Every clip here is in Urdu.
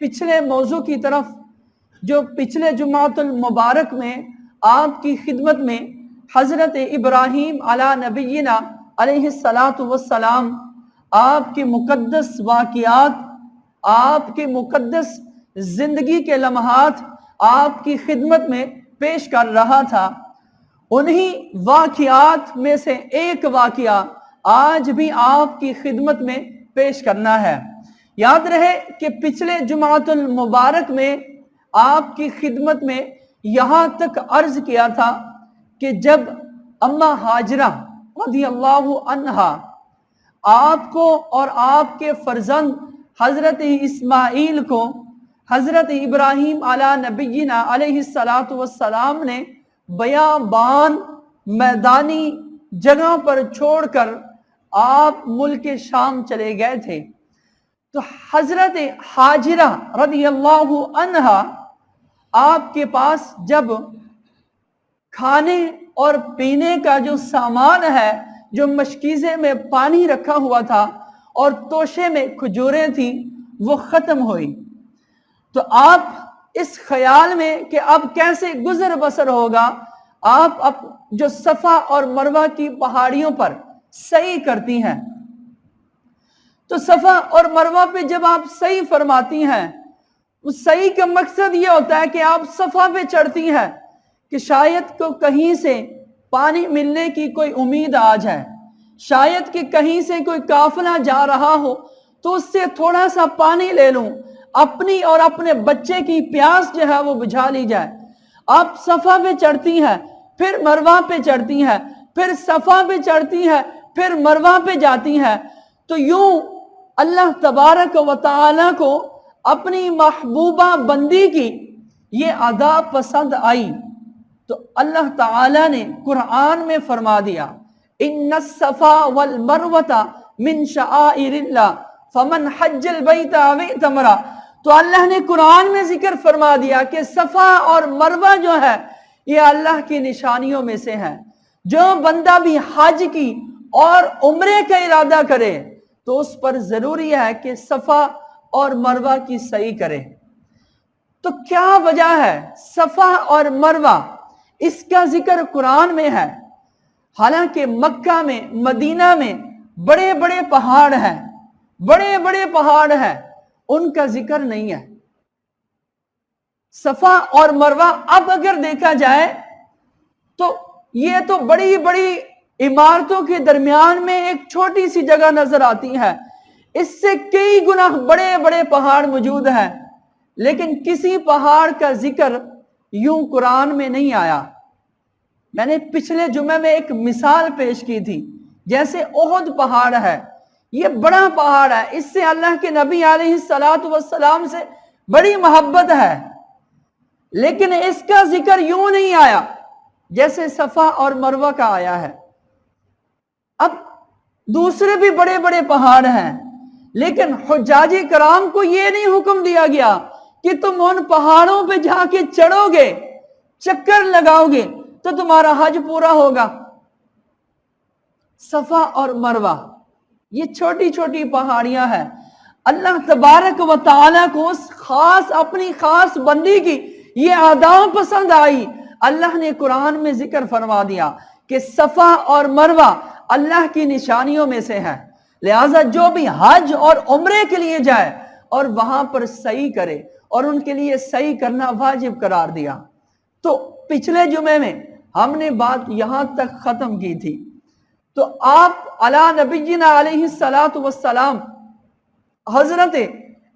پچھلے موضوع کی طرف، جو پچھلے جمعۃ المبارک میں آپ کی خدمت میں حضرت ابراہیم علی نبینا علیہ الصلاۃ والسلام آپ کے مقدس واقعات، آپ کے مقدس زندگی کے لمحات آپ کی خدمت میں پیش کر رہا تھا، انہی واقعات میں سے ایک واقعہ آج بھی آپ کی خدمت میں پیش کرنا ہے۔ یاد رہے کہ پچھلے جمعۃ المبارک میں آپ کی خدمت میں یہاں تک عرض کیا تھا کہ جب اماں ہاجرہ رضی اللہ عنہا آپ کو اور آپ کے فرزند حضرت اسماعیل کو حضرت ابراہیم علی نبینا علیہ الصلاۃ والسلام نے بیابان میدانی جگہ پر چھوڑ کر آپ ملک شام چلے گئے تھے، تو حضرت ہاجرہ رضی اللہ عنہا آپ کے پاس جب کھانے اور پینے کا جو سامان ہے، جو مشکیزے میں پانی رکھا ہوا تھا اور توشے میں کھجوریں تھیں، وہ ختم ہوئی، تو آپ اس خیال میں کہ اب کیسے گزر بسر ہوگا، آپ جو صفا اور مروہ کی پہاڑیوں پر سعی کرتی ہیں، تو صفا اور مروہ پہ جب آپ سعی فرماتی ہیں، اس سعی کا مقصد یہ ہوتا ہے کہ آپ صفا پہ چڑھتی ہیں کہ شاید کو کہیں سے پانی ملنے کی کوئی امید آ جائے، شاید کہ کہیں سے کوئی قافلہ جا رہا ہو تو اس سے تھوڑا سا پانی لے لوں، اپنی اور اپنے بچے کی پیاس جو ہے وہ بجھا لی جائے۔ آپ صفا پہ چڑھتی ہیں، پھر مروہ پہ چڑھتی ہیں، پھر صفا پہ چڑھتی ہیں، پھر مروہ پہ جاتی ہیں، تو یوں اللہ تبارک و تعالی کو اپنی محبوبہ بندی کی یہ ادا پسند آئی، تو اللہ تعالی نے قرآن میں فرما دیا، ان الصفا والمروہ من شعائر اللہ فمن حج البیت او اعتمر، تو اللہ نے قرآن میں ذکر فرما دیا کہ صفا اور مروہ جو ہے یہ اللہ کی نشانیوں میں سے ہیں، جو بندہ بھی حج کی اور عمرے کا ارادہ کرے تو اس پر ضروری ہے کہ صفا اور مروہ کی سعی کرے۔ تو کیا وجہ ہے صفا اور مروہ اس کا ذکر قرآن میں ہے، حالانکہ مکہ میں مدینہ میں بڑے بڑے پہاڑ ہیں، بڑے بڑے پہاڑ ہیں، ان کا ذکر نہیں ہے۔ صفا اور مروہ اب اگر دیکھا جائے تو یہ تو بڑی بڑی عمارتوں کے درمیان میں ایک چھوٹی سی جگہ نظر آتی ہے، اس سے کئی گنا بڑے بڑے پہاڑ موجود ہیں، لیکن کسی پہاڑ کا ذکر یوں قرآن میں نہیں آیا۔ میں نے پچھلے جمعے میں ایک مثال پیش کی تھی، جیسے احد پہاڑ ہے، یہ بڑا پہاڑ ہے، اس سے اللہ کے نبی علیہ الصلاۃ والسلام سے بڑی محبت ہے، لیکن اس کا ذکر یوں نہیں آیا جیسے صفا اور مروہ کا آیا ہے۔ اب دوسرے بھی بڑے بڑے پہاڑ ہیں، لیکن حجاج کرام کو یہ نہیں حکم دیا گیا کہ تم ان پہاڑوں پہ جا کے چڑھو گے، چکر لگاؤ گے تو تمہارا حج پورا ہوگا۔ صفا اور مروہ یہ چھوٹی چھوٹی پہاڑیاں ہیں، اللہ تبارک و تعالیٰ کو اس خاص اپنی خاص بندی کی یہ ادا پسند آئی، اللہ نے قرآن میں ذکر فرما دیا کہ صفا اور مروہ اللہ کی نشانیوں میں سے ہے، لہٰذا جو بھی حج اور عمرے کے لیے جائے اور وہاں پر سعی کرے، اور ان کے لیے سعی کرنا واجب قرار دیا۔ تو پچھلے جمعے میں ہم نے بات یہاں تک ختم کی تھی، تو آپ علی نبینا علیہ الصلاۃ والسلام حضرت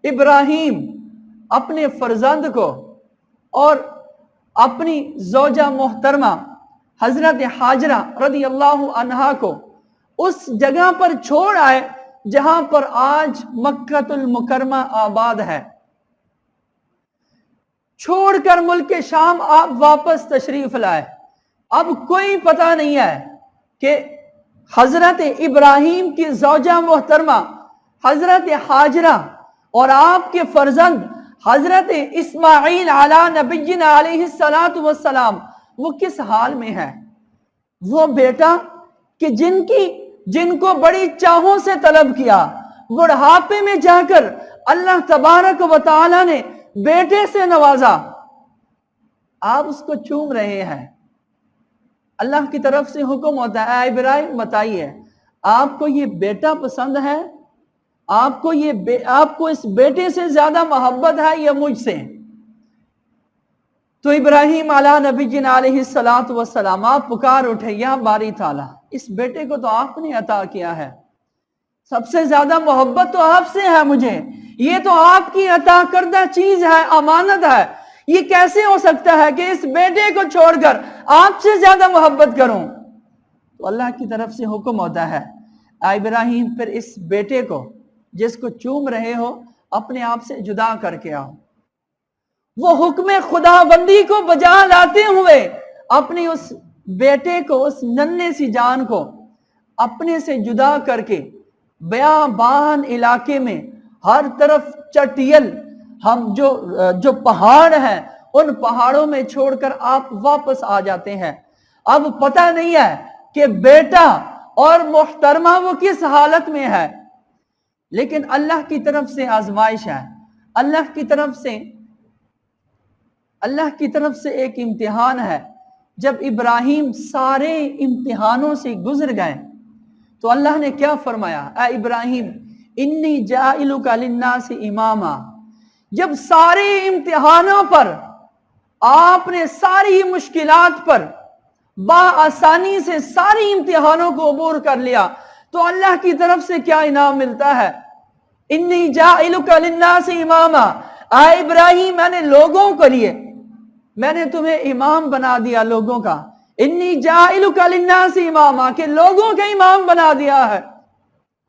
ابراہیم اپنے فرزند کو اور اپنی زوجہ محترمہ حضرت ہاجرہ رضی اللہ عنہا کو اس جگہ پر چھوڑ آئے جہاں پر آج مکہ المکرمہ آباد ہے۔ چھوڑ کر ملک شام آپ واپس تشریف لائے، اب کوئی پتہ نہیں ہے کہ حضرت ابراہیم کی زوجہ محترمہ حضرت ہاجرہ اور آپ کے فرزند حضرت اسماعیل علی نبینا علیہ الصلاۃ والسلام وہ کس حال میں ہے۔ وہ بیٹا کہ جن کو بڑی چاہوں سے طلب کیا، بڑھاپے میں جا کر اللہ تبارک و تعالی نے بیٹے سے نوازا، آپ اس کو چوم رہے ہیں۔ اللہ کی طرف سے حکم ہوتا ہے، اے ابراہیم بتائیے آپ کو یہ بیٹا پسند ہے؟ آپ کو اس بیٹے سے زیادہ محبت ہے یا مجھ سے؟ تو ابراہیم علیہ نبینا علیہ الصلوۃ والسلام آپ پکار اٹھے، یا باری تعالیٰ اس بیٹے کو تو آپ نے عطا کیا ہے، سب سے زیادہ محبت تو آپ سے ہے مجھے، یہ تو آپ کی عطا کردہ چیز ہے، امانت ہے، یہ کیسے ہو سکتا ہے کہ اس بیٹے کو چھوڑ کر آپ سے زیادہ محبت کروں؟ تو اللہ کی طرف سے حکم ہوتا ہے، اے ابراہیم پھر اس بیٹے کو جس کو چوم رہے ہو اپنے آپ سے جدا کر کے آؤ۔ وہ حکم خدا بندی کو بجا لاتے ہوئے اپنی اس بیٹے کو، اس ننھے سی جان کو اپنے سے جدا کر کے بیابان علاقے میں ہر طرف چٹیل ہم جو پہاڑ ہیں ان پہاڑوں میں چھوڑ کر آپ واپس آ جاتے ہیں۔ اب پتہ نہیں ہے کہ بیٹا اور محترمہ وہ کس حالت میں ہے، لیکن اللہ کی طرف سے آزمائش ہے، اللہ کی طرف سے ایک امتحان ہے۔ جب ابراہیم سارے امتحانوں سے گزر گئے تو اللہ نے کیا فرمایا، اے ابراہیم انی جاعلک للناس اماما۔ جب سارے امتحانوں پر آپ نے ساری مشکلات پر بآسانی سے ساری امتحانوں کو عبور کر لیا تو اللہ کی طرف سے کیا انعام ملتا ہے، انی جاعلک للناس اماما، اے ابراہیم میں نے لوگوں کے لیے، میں نے تمہیں امام بنا دیا لوگوں کا، انی جاعلک للناس اماما، کہ لوگوں کا امام بنا دیا ہے۔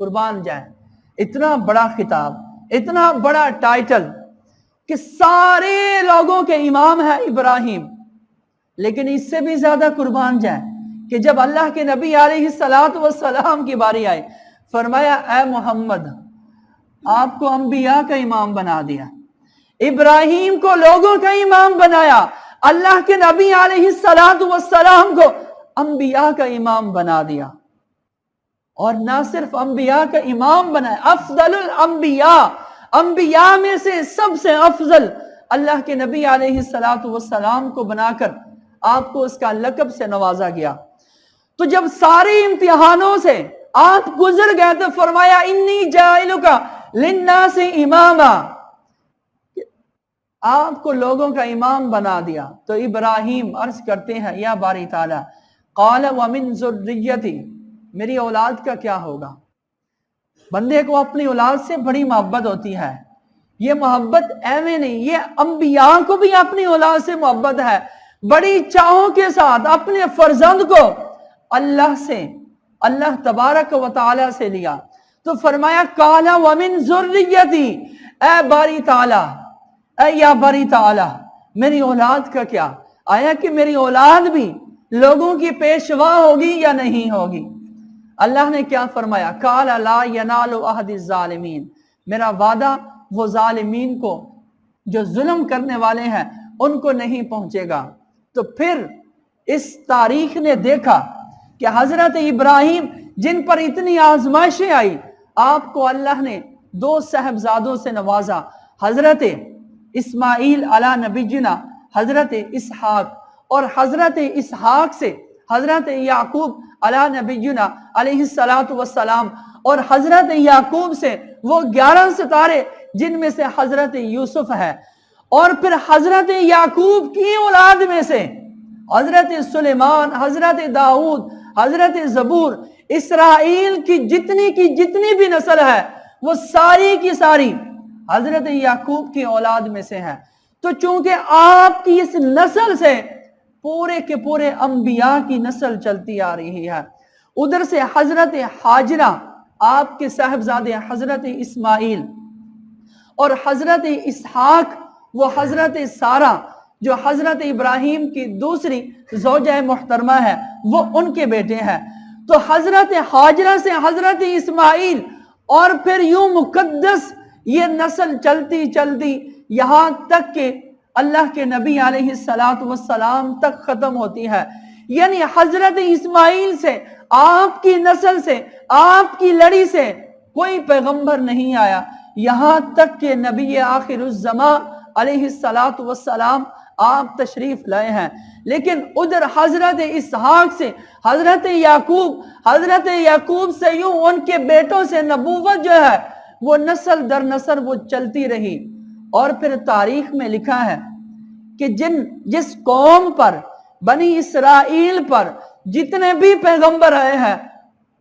قربان جائیں، اتنا بڑا خطاب، اتنا بڑا ٹائٹل کہ سارے لوگوں کے امام ہے ابراہیم، لیکن اس سے بھی زیادہ قربان جائیں کہ جب اللہ کے نبی علیہ السلام کی باری آئی فرمایا، اے محمد آپ کو انبیاء کا امام بنا دیا، ابراہیم کو لوگوں کا امام بنایا، اللہ کے نبی علیہ السلام کو انبیاء کا امام بنا دیا، اور نہ صرف انبیاء کا امام بنایا، افضل الانبیاء، انبیاء میں سے سب سے افضل اللہ کے نبی علیہ السلام کو بنا کر آپ کو اس کا لقب سے نوازا گیا۔ تو جب سارے امتحانوں سے آپ گزر گئے تو فرمایا انی جاعلک للناس اماما، آپ کو لوگوں کا امام بنا دیا۔ تو ابراہیم عرض کرتے ہیں، یا باری تعالیٰ قال ومن ذریتی، میری اولاد کا کیا ہوگا؟ بندے کو اپنی اولاد سے بڑی محبت ہوتی ہے، یہ محبت ایویں نہیں، یہ انبیاء کو بھی اپنی اولاد سے محبت ہے، بڑی چاہوں کے ساتھ اپنے فرزند کو اللہ تبارک و تعالی سے لیا۔ تو فرمایا قال ومن ذریتی، اے باری تعالی، اے یا باری تعالی میری اولاد کا کیا؟ آیا کہ میری اولاد بھی لوگوں کی پیشوا ہوگی یا نہیں ہوگی؟ اللہ نے کیا فرمایا، قال لا ینال عہد الظالمین، میرا وعدہ وہ ظالمین کو، جو ظلم کرنے والے ہیں ان کو نہیں پہنچے گا۔ تو پھر اس تاریخ نے دیکھا کہ حضرت ابراہیم جن پر اتنی آزمائشیں آئی، آپ کو اللہ نے دو صاحبزادوں سے نوازا، حضرت اسماعیل علی نبینا، حضرت اسحاق، اور حضرت اسحاق سے حضرت یعقوب علی نبینا علیہ السلام، اور حضرت یعقوب سے وہ 11 ستارے جن میں سے حضرت یوسف ہے، اور پھر حضرت یعقوب کی اولاد میں سے حضرت سلیمان، حضرت داؤد، حضرت زبور، اسرائیل کی جتنی بھی نسل ہے وہ ساری کی ساری حضرت یعقوب کی اولاد میں سے ہے۔ تو چونکہ آپ کی اس نسل سے پورے کے پورے انبیاء کی نسل چلتی آ رہی ہے، ادھر سے حضرت حاجرہ آپ کے صاحبزادے حضرت اسماعیل، اور حضرت اسحاق وہ حضرت سارہ جو حضرت ابراہیم کی دوسری زوجہ محترمہ ہے، وہ ان کے بیٹے ہیں۔ تو حضرت حاجرہ سے حضرت اسماعیل، اور پھر یوں مقدس یہ نسل چلتی چلتی یہاں تک کہ اللہ کے نبی علیہ السلام تک ختم ہوتی ہے۔ یعنی حضرت اسماعیل سے، آپ کی نسل سے، آپ کی لڑی سے کوئی پیغمبر نہیں آیا، یہاں تک کہ نبی آخر الزماں علیہ الصلاۃ والسلام آپ تشریف لائے ہیں۔ لیکن ادھر حضرت اسحاق سے حضرت یعقوب سے یوں ان کے بیٹوں سے نبوت جو ہے وہ نسل در نسل وہ چلتی رہی۔ اور پھر تاریخ میں لکھا ہے کہ جس قوم پر، بنی اسرائیل پر جتنے بھی پیغمبر آئے ہیں،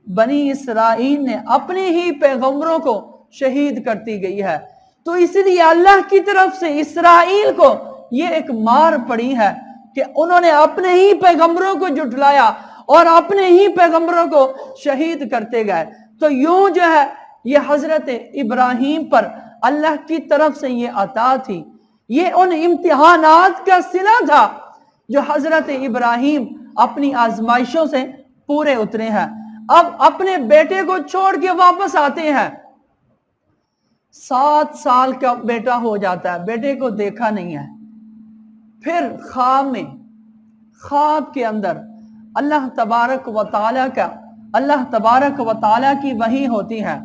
بنی اسرائیل نے اپنے ہی پیغمبروں کو شہید کرتی گئی ہے۔ تو اس لیے اللہ کی طرف سے اسرائیل کو یہ ایک مار پڑی ہے کہ انہوں نے اپنے ہی پیغمبروں کو جھٹلایا اور اپنے ہی پیغمبروں کو شہید کرتے گئے۔ تو یوں جو ہے یہ حضرت ابراہیم پر اللہ کی طرف سے یہ عطا تھی، یہ ان امتحانات کا صلہ تھا جو حضرت ابراہیم اپنی آزمائشوں سے پورے اترے ہیں۔ اب اپنے بیٹے کو چھوڑ کے واپس آتے ہیں، 7 سال کا بیٹا ہو جاتا ہے، بیٹے کو دیکھا نہیں ہے۔ پھر خواب کے اندر اللہ تبارک و تعالیٰ کی وحی ہوتی ہے۔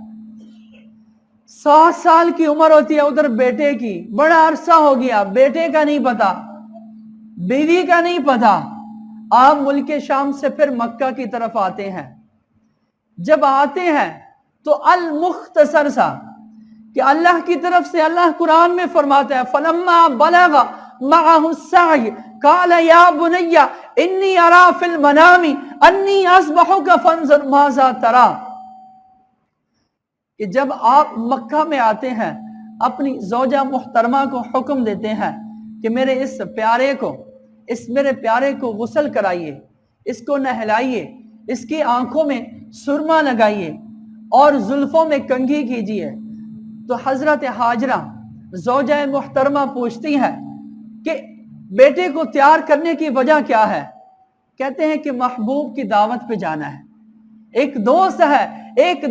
7 سال کی عمر ہوتی ہے ادھر بیٹے کی، بڑا عرصہ ہو گیا، بیٹے کا نہیں پتا، بیوی کا نہیں پتا۔ آپ ملک شام سے پھر مکہ کی طرف آتے ہیں۔ جب آتے ہیں تو المختصر سا کہ اللہ کی طرف سے اللہ قرآن میں فرماتا ہے فَلَمَّا بَلَغَ مَعَهُ السَّعْيُ قَالَ يَا بُنَيَّ إِنِّي أَرَى فِي الْمَنَامِ أَنِّي أَصْبَحُكَ فَانْظُرْ مَاذَا تَرَى۔ کہ جب آپ مکہ میں آتے ہیں اپنی زوجہ محترمہ کو حکم دیتے ہیں کہ میرے پیارے کو غسل کرائیے، اس کو نہلائیے، اس کی آنکھوں میں سرما لگائیے اور زلفوں میں کنگھی کیجیے۔ تو حضرت ہاجرہ زوجہ محترمہ پوچھتی ہے کہ بیٹے کو تیار کرنے کی وجہ کیا ہے؟ کہتے ہیں کہ محبوب کی دعوت پہ جانا ہے، ایک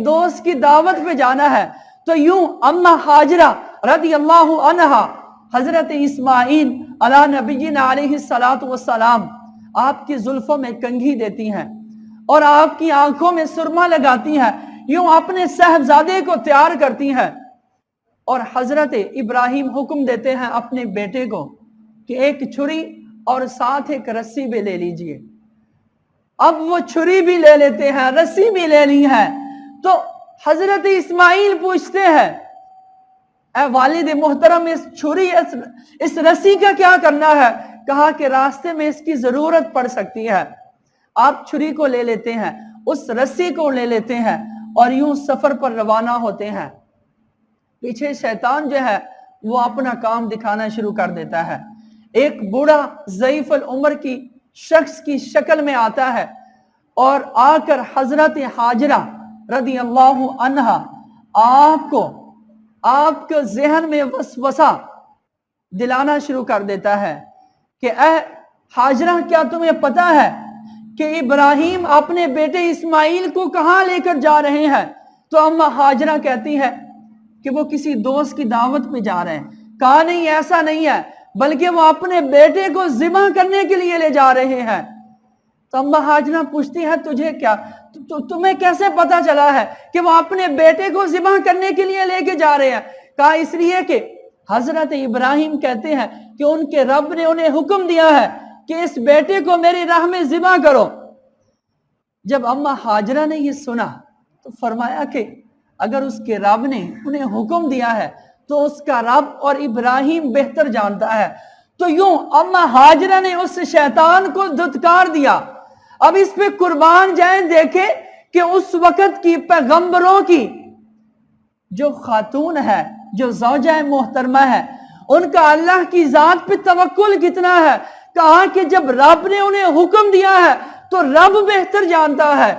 دوست کی دعوت پہ جانا ہے۔ تو یوں اماں ہاجرہ رضی اللہ عنہا حضرت اسماعیل علی نبینا علیہ الصلاۃ والسلام آپ کی زلفوں میں کنگھی دیتی ہیں اور آپ کی آنکھوں میں سرما لگاتی ہیں، یوں اپنے صاحبزادے کو تیار کرتی ہیں۔ اور حضرت ابراہیم حکم دیتے ہیں اپنے بیٹے کو کہ ایک چھری اور ساتھ ایک رسی بھی لے لیجئے۔ اب وہ چھری بھی لے لیتے ہیں، رسی بھی لے لی ہے۔ تو حضرت اسماعیل پوچھتے ہیں اے والد محترم، اس رسی کا کیا کرنا ہے؟ کہا کہ راستے میں اس کی ضرورت پڑ سکتی ہے۔ آپ چھری کو لے لیتے ہیں، اس رسی کو لے لیتے ہیں اور یوں سفر پر روانہ ہوتے ہیں۔ پیچھے شیطان جو ہے وہ اپنا کام دکھانا شروع کر دیتا ہے۔ ایک بوڑھا ضعیف العمر کی شخص کی شکل میں آتا ہے اور آ کر حضرت ہاجرہ رضی اللہ عنہا آپ کو ذہن میں وسوسہ دلانا شروع کر دیتا ہے کہ اے ہاجرہ، کیا تمہیں پتا ہے کہ ابراہیم اپنے بیٹے اسماعیل کو کہاں لے کر جا رہے ہیں؟ تو اما ہاجرہ کہتی ہے کہ وہ کسی دوست کی دعوت پہ جا رہے ہیں۔ کہا نہیں، ایسا نہیں ہے، بلکہ وہ اپنے بیٹے کو ذبح کرنے کے لیے لے جا رہے ہیں۔ تو اما ہاجرہ پوچھتی ہے تمہیں کیسے پتا چلا ہے کہ وہ اپنے بیٹے کو ذبح کرنے کے لیے لے کے جا رہے ہیں؟ کہا اس لیے کہ حضرت ابراہیم کہتے ہیں کہ ان کے رب نے انہیں حکم دیا ہے کہ اس بیٹے کو میری راہ میں ذبح کرو۔ جب اما ہاجرہ نے یہ سنا تو فرمایا کہ اگر اس کے رب نے انہیں حکم دیا ہے تو اس کا رب اور ابراہیم بہتر جانتا ہے۔ تو یوں اما ہاجرہ نے اس شیطان کو دھتکار دیا۔ اب اس پہ قربان جائیں، دیکھیں کہ اس وقت کی پیغمبروں کی جو خاتون ہے، جو زوجہ محترمہ ہے، ان کا اللہ کی ذات پہ توکل کتنا ہے۔ کہا کہ جب رب نے انہیں حکم دیا ہے تو رب بہتر جانتا ہے،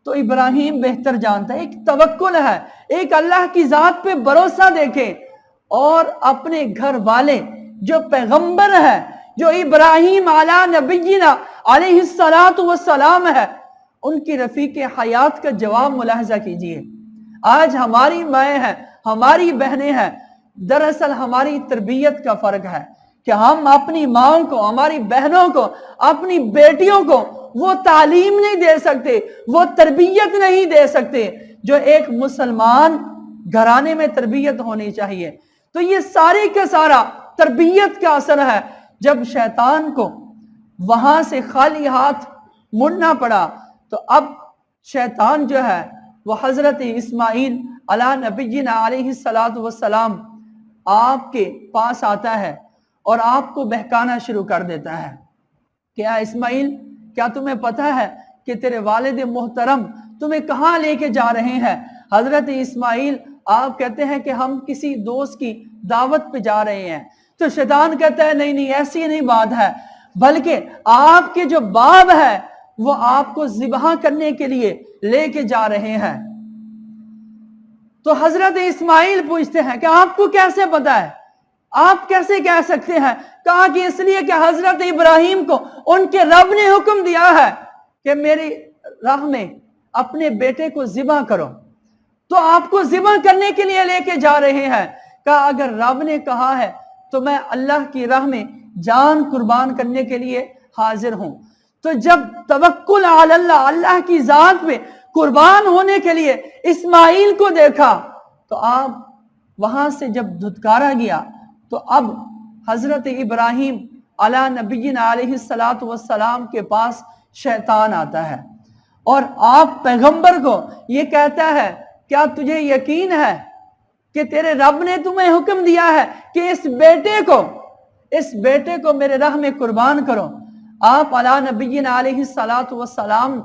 تو ابراہیم بہتر جانتا ہے۔ ایک توکل ہے، ایک اللہ کی ذات پہ بھروسہ دیکھیں۔ اور اپنے گھر والے جو پیغمبر ہے، جو ابراہیم علی نبینا علیہ السلام ہے، ان کی رفیق حیات کا جواب ملاحظہ کیجئے۔ آج ہماری مائیں ہیں، ہماری بہنیں ہیں، دراصل ہماری تربیت کا فرق ہے کہ ہم اپنی ماں کو، ہماری بہنوں کو، اپنی بیٹیوں کو وہ تعلیم نہیں دے سکتے، وہ تربیت نہیں دے سکتے جو ایک مسلمان گھرانے میں تربیت ہونی چاہیے۔ تو یہ سارے کا سارا تربیت کا اثر ہے۔ جب شیطان کو وہاں سے خالی ہاتھ مڑنا پڑا تو اب شیطان جو ہے وہ حضرت اسماعیل علی نبینا علیہ السلام آپ کے پاس آتا ہے اور آپ کو بہکانا شروع کر دیتا ہے کہ اے اسماعیل، کیا تمہیں پتہ ہے کہ تیرے والد محترم تمہیں کہاں لے کے جا رہے ہیں؟ حضرت اسماعیل آپ کہتے ہیں کہ ہم کسی دوست کی دعوت پہ جا رہے ہیں۔ تو شیطان کہتا ہے نہیں نہیں، ایسی نہیں بات ہے، بلکہ آپ کے جو باپ ہے وہ آپ کو ذبح کرنے کے لیے لے کے جا رہے ہیں۔ تو حضرت اسماعیل پوچھتے ہیں کہ آپ کو کیسے پتا ہے؟ آپ کیسے کہہ سکتے ہیں؟ کہا کہ اس لیے کہ حضرت ابراہیم کو ان کے رب نے حکم دیا ہے کہ میری راہ میں اپنے بیٹے کو ذبح کرو، تو آپ کو ذبح کرنے کے لیے لے کے جا رہے ہیں۔ کہا اگر رب نے کہا ہے تو میں اللہ کی راہ میں جان قربان کرنے کے لیے حاضر ہوں۔ تو جب توکل علی اللہ، اللہ کی ذات میں قربان ہونے کے لیے اسماعیل کو دیکھا تو آپ وہاں سے جب دھتکارا گیا تو اب حضرت ابراہیم علی نبینا علیہ السلام کے پاس شیطان آتا ہے اور آپ پیغمبر کو یہ کہتا ہے کیا تجھے یقین ہے کہ تیرے رب نے تمہیں حکم دیا ہے کہ اس بیٹے کو میرے راہ میں قربان کرو؟ آپ علی نبینا علیہ السلام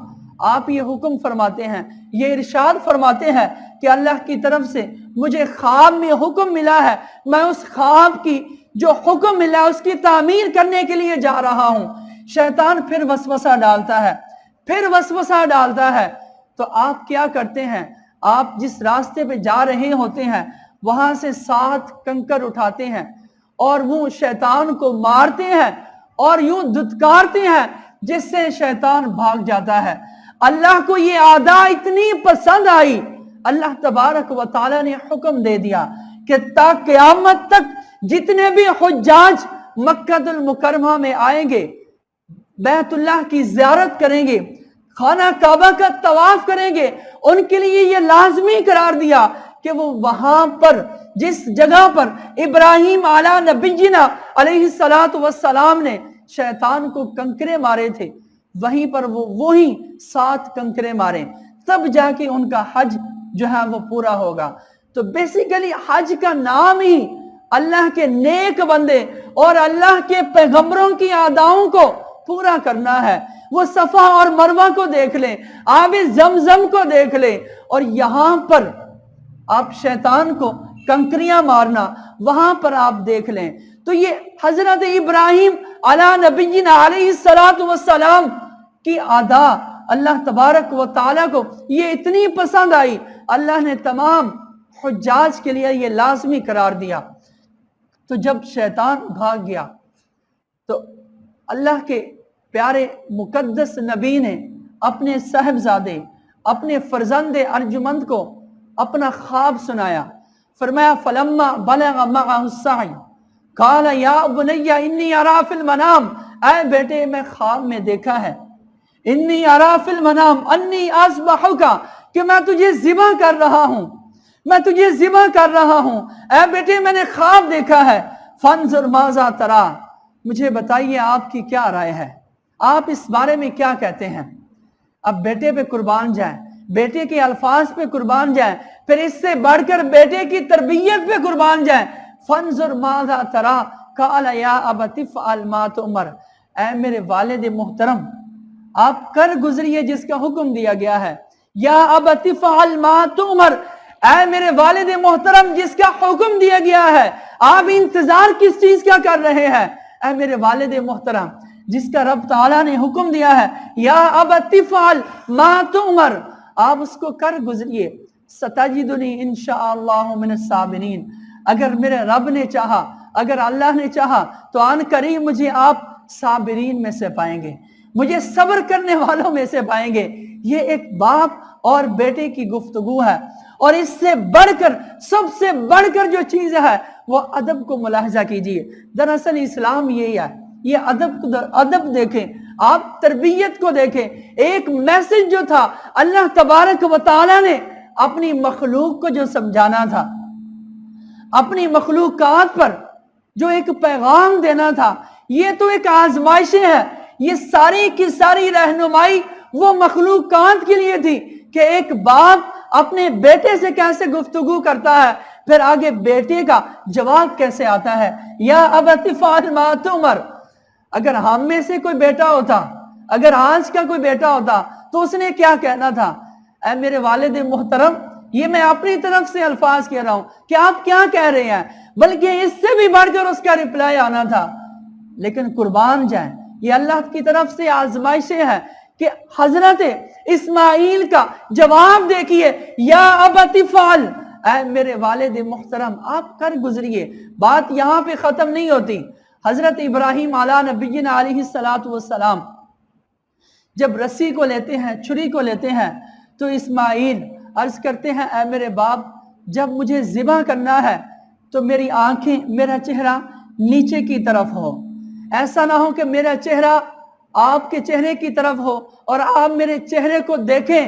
آپ یہ حکم فرماتے ہیں، یہ ارشاد فرماتے ہیں کہ اللہ کی طرف سے مجھے خواب میں حکم ملا ہے، میں اس خواب کی جو حکم ملا اس کی تعمیر کرنے کے لیے جا رہا ہوں۔ شیطان پھر وسوسہ ڈالتا ہے تو آپ کیا کرتے ہیں؟ آپ جس راستے پہ جا رہے ہوتے ہیں وہاں سے 7 کنکر اٹھاتے ہیں اور وہ شیطان کو مارتے ہیں اور یوں دھتکارتے ہیں جس سے شیطان بھاگ جاتا ہے۔ اللہ کو یہ عادہ اتنی پسند آئی، اللہ تبارک و تعالی نے حکم دے دیا کہ تا قیامت تک جتنے بھی حجاج مکہ المکرمہ میں آئیں گے، بیت اللہ کی زیارت کریں گے، خانہ کعبہ کا طواف کریں گے، ان کے لیے یہ لازمی قرار دیا کہ وہ وہاں پر جس جگہ پر ابراہیم علی نبینا علیہ السلام نے شیطان کو کنکرے مارے تھے وہیں پر وہی 7 کنکرے مارے، تب جا کے ان کا حج جو ہے وہ پورا ہوگا۔ تو بیسیکلی حج کا نام ہی اللہ کے نیک بندے اور اللہ کے پیغمبروں کی عاداؤں کو پورا کرنا ہے۔ وہ صفا اور مروہ کو دیکھ لیں، آب زمزم کو دیکھ لیں، اور یہاں پر آپ شیطان کو کنکریاں مارنا وہاں پر آپ دیکھ لیں۔ تو یہ حضرت ابراہیم علی نبینا علیہ السلام کی عادا اللہ تبارک و تعالیٰ کو یہ اتنی پسند آئی، اللہ نے تمام حجاج کے لیے یہ لازمی قرار دیا۔ تو جب شیطان بھاگ گیا تو اللہ کے پیارے مقدس نبی نے اپنے صاحبزادے، اپنے فرزند ارجمند کو اپنا خواب سنایا۔ فرمایا فلما بلغ معه السعی قال یا بنی انی ارا فی المنام، اے بیٹے میں خواب میں دیکھا ہے، انی ارا فی المنام انی اذبحک، کہ میں تجھے ذبح کر رہا ہوں، میں تجھے ذبح کر رہا ہوں۔ اے بیٹے میں نے خواب دیکھا ہے، فانظر ماذا ترا، مجھے بتائیے آپ کی کیا رائے ہے، آپ اس بارے میں کیا کہتے ہیں؟ اب بیٹے پہ قربان جائیں، بیٹے کے الفاظ پہ قربان جائیں، پھر اس سے بڑھ کر بیٹے کی تربیت پہ قربان جائیں۔ فانظر ماذا ترا قال یا ابت افعل ما تؤمر، اے میرے والد محترم آپ کر گزریے جس کا حکم دیا گیا ہے۔ یا ابت افعل ما تؤمر، اے میرے والد محترم جس کا حکم دیا گیا ہے آپ انتظار کس چیز کا کر رہے ہیں؟ اے میرے والد محترم جس کا رب تعالیٰ نے حکم دیا ہے، یا ابت افعل ما تؤمر، آپ اس کو کر گزریے۔ ستجدنی انشاءاللہ من الصابرین، اگر میرے رب نے چاہا، اگر اللہ نے چاہا تو آن قریب مجھے آپ صابرین میں سے پائیں گے، مجھے صبر کرنے والوں میں سے پائیں گے۔ یہ ایک باپ اور بیٹے کی گفتگو ہے، اور اس سے بڑھ کر سب سے بڑھ کر جو چیز ہے وہ ادب کو ملاحظہ کیجئے۔ دراصل اسلام یہی ہے، یہ ادب دیکھیں، آپ تربیت کو دیکھیں۔ ایک میسج جو تھا اللہ تبارک و تعالی نے اپنی مخلوق کو جو سمجھانا تھا، اپنی مخلوقات پر جو ایک پیغام دینا تھا، یہ تو ایک آزمائشیں ہے. یہ ساری کی ساری رہنمائی وہ مخلوقات کے لیے تھی کہ ایک باپ اپنے بیٹے سے کیسے گفتگو کرتا ہے، پھر آگے بیٹے کا جواب کیسے آتا ہے. یا ابت افعل ما تؤمر. اگر ہم میں سے کوئی بیٹا ہوتا، اگر آج کا کوئی بیٹا ہوتا تو اس نے کیا کہنا تھا؟ اے میرے والد محترم، یہ میں اپنی طرف سے الفاظ کہہ رہا ہوں کہ آپ کیا کہہ رہے ہیں، بلکہ اس سے بھی بڑھ کر اس کا رپلائی آنا تھا. لیکن قربان جائیں، یہ اللہ کی طرف سے آزمائشیں ہیں کہ حضرت اسماعیل کا جواب دیکھیے، یا ابت افعل. اے میرے والد محترم آپ کر گزریے. بات یہاں پہ ختم نہیں ہوتی. حضرت ابراہیم علیہ نبینا علیہ السلام جب رسی کو لیتے ہیں، چھری کو لیتے ہیں، تو اسماعیل عرض کرتے ہیں اے میرے باپ، جب مجھے ذبح کرنا ہے تو میری آنکھیں، میرا چہرہ نیچے کی طرف ہو. ایسا نہ ہو کہ میرا چہرہ آپ کے چہرے کی طرف ہو اور آپ میرے چہرے کو دیکھیں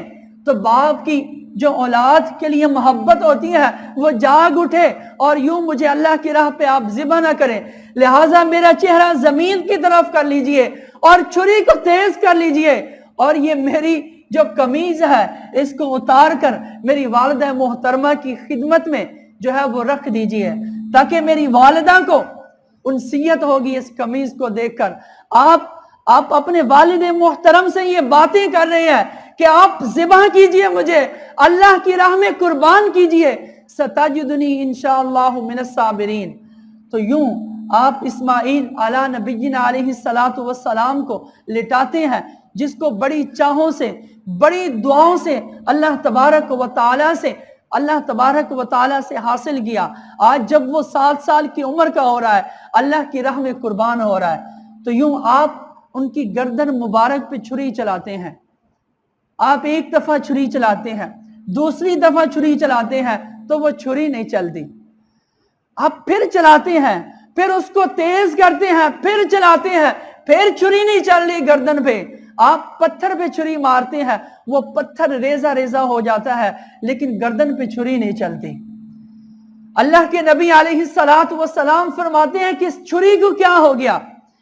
تو باپ کی جو اولاد کے لیے محبت ہوتی ہے وہ جاگ اٹھے اور یوں مجھے اللہ کی راہ پہ آپ ذبح نہ کریں. لہٰذا میرا چہرہ زمین کی طرف کر لیجئے اور چھری کو تیز کر لیجئے، اور یہ میری جو قمیض ہے اس کو اتار کر میری والدہ محترمہ کی خدمت میں جو ہے وہ رکھ دیجئے، تاکہ میری والدہ کو انسیت ہوگی اس قمیض کو دیکھ کر. آپ اپنے والد محترم سے یہ باتیں کر رہے ہیں کہ آپ ذبح کیجئے، مجھے اللہ کی راہ میں قربان کیجئے. ستجدنی انشاءاللہ من الصابرین. تو یوں آپ اسماعیل علیہ نبینا علیہ السلام کو لٹاتے ہیں، جس کو بڑی چاہوں سے، بڑی دعاؤں سے اللہ تبارک و تعالی سے حاصل کیا. آج جب وہ 7 سال کی عمر کا ہو رہا ہے، اللہ کی راہ میں قربان ہو رہا ہے، تو یوں آپ ان کی گردن مبارک پہ چھری چلاتے ہیں. آپ ایک دفعہ چھری چلاتے ہیں، دوسری دفعہ چھری چلاتے ہیں تو وہ چھری نہیں چلتی. آپ پھر چلاتے ہیں، پھر اس کو تیز کرتے ہیں، پھر چلاتے ہیں، پھر چھری نہیں چل رہی گردن پہ. آپ پتھر پہ چھری مارتے ہیں، وہ پتھر ریزہ ریزہ ہو جاتا ہے، لیکن گردن پہ چھری نہیں چلتی. اللہ کے نبی علیہ السلام فرماتے ہیں کہ اس چھری کو کیا ہو گیا،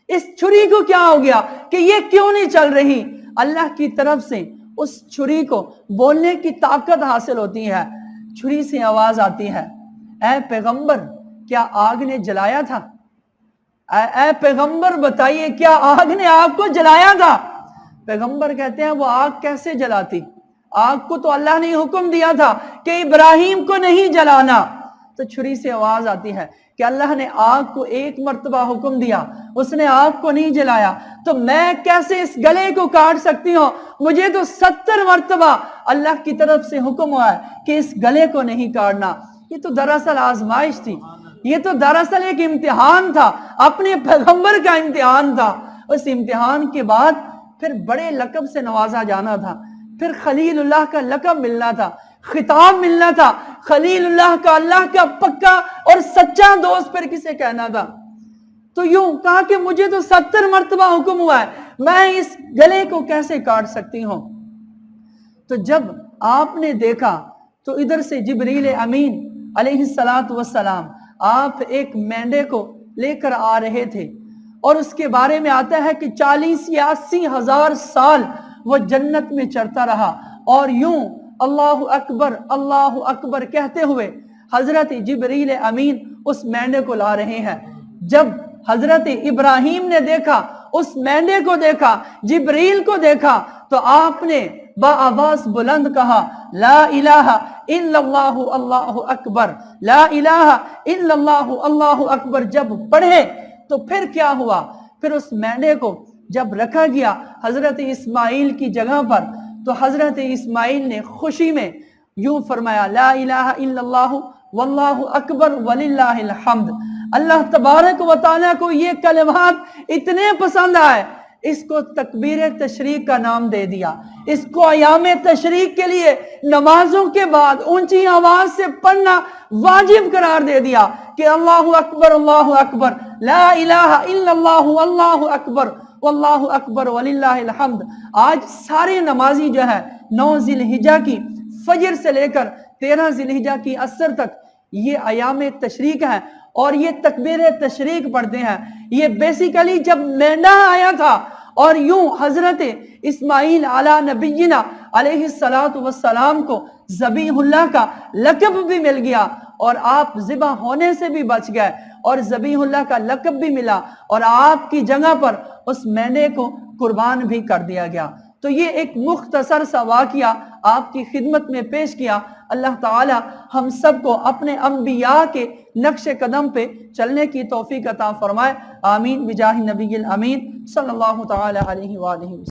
اس چھری کو کیا ہو گیا کہ یہ کیوں نہیں چل رہی. اللہ کی طرف سے اس چھری کو بولنے کی طاقت حاصل ہوتی ہے. چھری سے آواز آتی ہے، اے پیغمبر کیا آگ نے جلایا تھا؟ اے پیغمبر بتائیے کیا آگ نے آپ کو جلایا تھا؟ پیغمبر کہتے ہیں وہ آگ کیسے جلاتی؟ آگ کو تو اللہ نے حکم دیا تھا کہ ابراہیم کو نہیں جلانا. تو چھری سے آواز آتی ہے کہ اللہ نے آگ کو 1 مرتبہ حکم دیا، اس نے آگ کو نہیں جلایا، تو میں کیسے اس گلے کو کاٹ سکتی ہوں؟ مجھے تو 70 مرتبہ اللہ کی طرف سے حکم ہوا ہے کہ اس گلے کو نہیں کاٹنا. یہ تو دراصل آزمائش تھی، یہ تو دراصل ایک امتحان تھا، اپنے پیغمبر کا امتحان تھا. اس امتحان کے بعد پھر بڑے لقب سے نوازا جانا تھا، پھر خلیل اللہ کا لقب ملنا تھا، خطاب ملنا تھا. خلیل اللہ کا، اللہ کا پکا اور سچا دوست پھر کسے کہنا تھا؟ تو یوں کہا کہ مجھے تو 70 مرتبہ حکم ہوا ہے، میں اس گلے کو کیسے کاٹ سکتی ہوں؟ تو جب آپ نے دیکھا تو ادھر سے جبریل امین علیہ السلام آپ ایک مینڈے کو لے کر آ رہے تھے، اور اس کے بارے میں آتا ہے کہ 40 یا 80 ہزار سال وہ جنت میں چرتا رہا، اور یوں اللہ اکبر کہتے ہوئے حضرت جبریل امین اس مینڈے کو لا رہے ہیں. جب حضرت ابراہیم نے دیکھا، اس مینڈے کو دیکھا، جبریل کو دیکھا، تو آپ نے بآواز بلند کہا لا الہ الا اللہ اللہ اکبر، لا الہ الا اللہ اللہ اکبر. جب پڑھے تو پھر کیا ہوا؟ پھر اس مینڈے کو جب رکھا گیا حضرت اسماعیل کی جگہ پر، تو حضرت اسماعیل نے خوشی میں یوں فرمایا لا الہ الا اللہ واللہ اکبر وللہ الحمد. اللہ تبارک و تعالیٰ کو یہ کلمات اتنے پسند آئے، اس کو تکبیر تشریق کا نام دے دیا، اس کو ایام تشریق کے لیے نمازوں کے بعد اونچی آواز سے پڑھنا واجب قرار دے دیا کہ اللہ اکبر لا الہ الا اللہ واللہ اکبر واللہ اکبر وللہ الحمد. آج سارے نمازی جو ہے 9 ذی الحجہ کی فجر سے لے کر 13 ذی الحجہ کی عصر تک یہ ایام تشریق ہیں اور یہ تکبیر تشریق پڑھتے ہیں۔ یہ بیسیکلی جب مینڈا آیا تھا اور یوں حضرت اسماعیل علی نبینا علیہ السلام کو ذبیح اللہ کا لقب بھی مل گیا اور آپ ذبح ہونے سے بھی بچ گئے اور ذبیح اللہ کا لقب بھی ملا اور آپ کی جگہ پر اس مینڈے کو قربان بھی کر دیا گیا۔ تو یہ ایک مختصر سا واقعہ آپ کی خدمت میں پیش کیا۔ اللہ تعالی ہم سب کو اپنے انبیاء کے نقش قدم پہ چلنے کی توفیق عطا فرمائے۔ آمین بجاہ نبی الامین صلی اللہ تعالی علیہ وآلہ وسلم۔